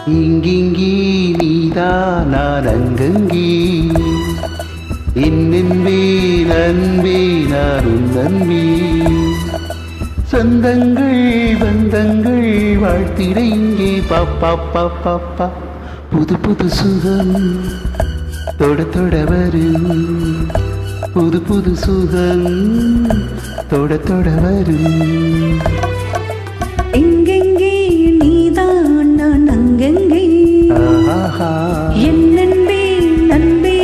இங்கிங்கி நீதான் நான் அங்கங்கி என்னென்பே நன்பே நான் உன் நன்பி சொந்தங்கள் பந்தங்கள் வாழ்த்திட இங்கே பாப்பா பாப்பா புது புது சுகம் தொட தொட வரும் புது புது சுகம் தொட தொட வரும் எங்கெங்கே நீதான் நான் அங்கெங்கே என் நன்பே நன்பே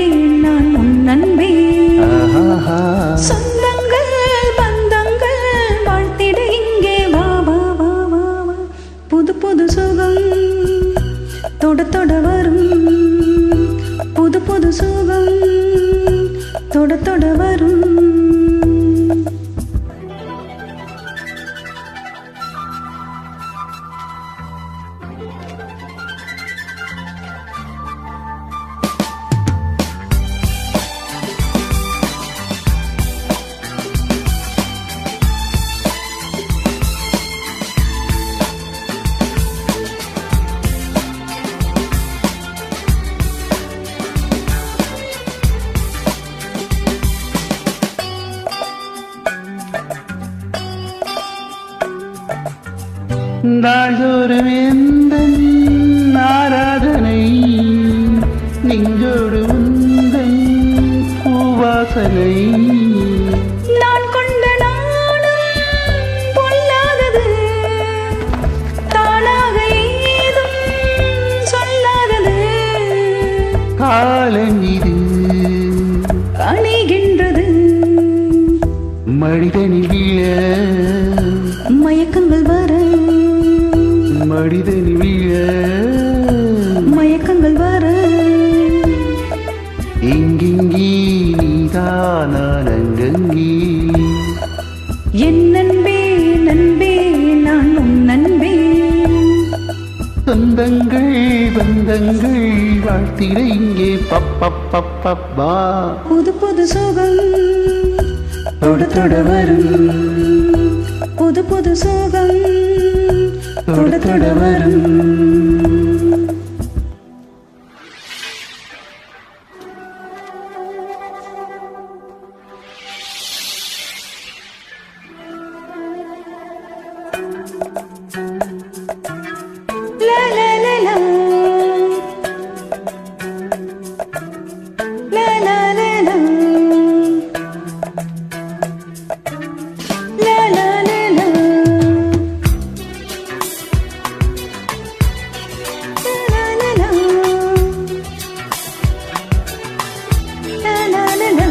நான் உன் நன்பே சொந்தங்கள் பந்தங்கள் வாழ்த்திட இங்கே வா வா வா வா வா புது புது சுகம் தொட தொட வரும் புது புது சுகம் தொட தொட வரும் நாள்தோறும் எந்த ஆராதனை நெஞ்சோடு உந்தன் பூவாசனை நான் கொண்ட நாளும் பொல்லாதது தானாக ஏதும் சொல்லாதது காலம் இது அணைகின்றது மனிதனில் வீழ மயக்கங்கள் வர மனிதனில் வீழ மயக்கங்கள் வர எங்கெங்கி நீதான் நான் அங்கங்கி என் நன்பே நன்பே நான் உன் நன்பே சொந்தங்கள் பந்தங்கள் வாழ்த்திட இங்கே பப்பா புது புது சுகம் தொட தொட வரும் புது புது சுகம் தொட தொட வரும் la la la la la la la la la la la la la la la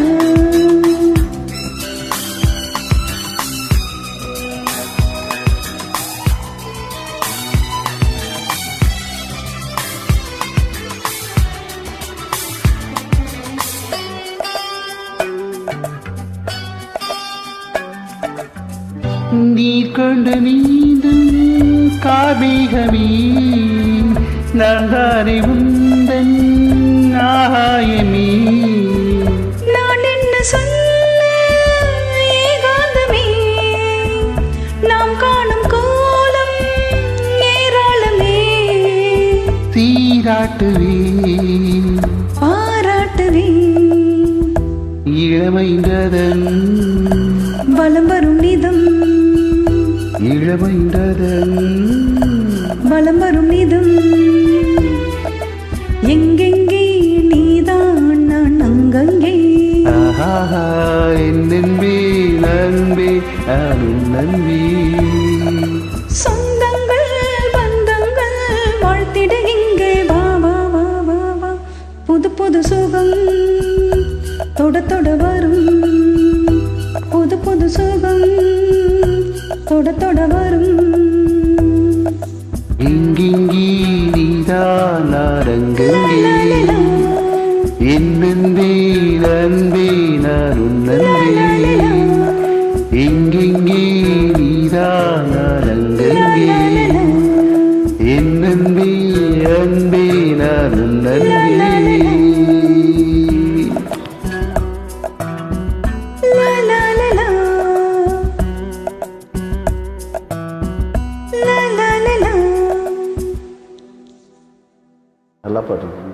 நீர் கொண்டு நீந்தும் கார்மேகமே நான் தானே உந்தன் ஆகாயமே நான் என்ன சொல்ல ஏகாந்தமே நாம் காணும் கோலம் ஏராளமே சீராட்டுவே பாராட்டுவே இளமைந்ததன் வலம் வரும் நிதம் இளமைந்ததன் வலம் வரும் நிதம் எங்கெங்கே நீதான் நான் அங்கங்கே என் நன்பே நன்பே நான் உன் நன்பி சொந்தங்கள் பந்தங்கள் வாழ்த்திட இங்கே வா வா வா வா வா புது புது சுகம் தொட தொட வரும் புது புது சுகம் தொட தொட வரும் இங்கிங்கி நீதான் நான் அங்கங்கே என் நன்பே நன்பே நான் உன் நன்பே எங்கெங்கே நீதான் நான் அங்கங்கே என் நன்பே அன்பே நான் உன் நன்பே நல்லா பாட்டு.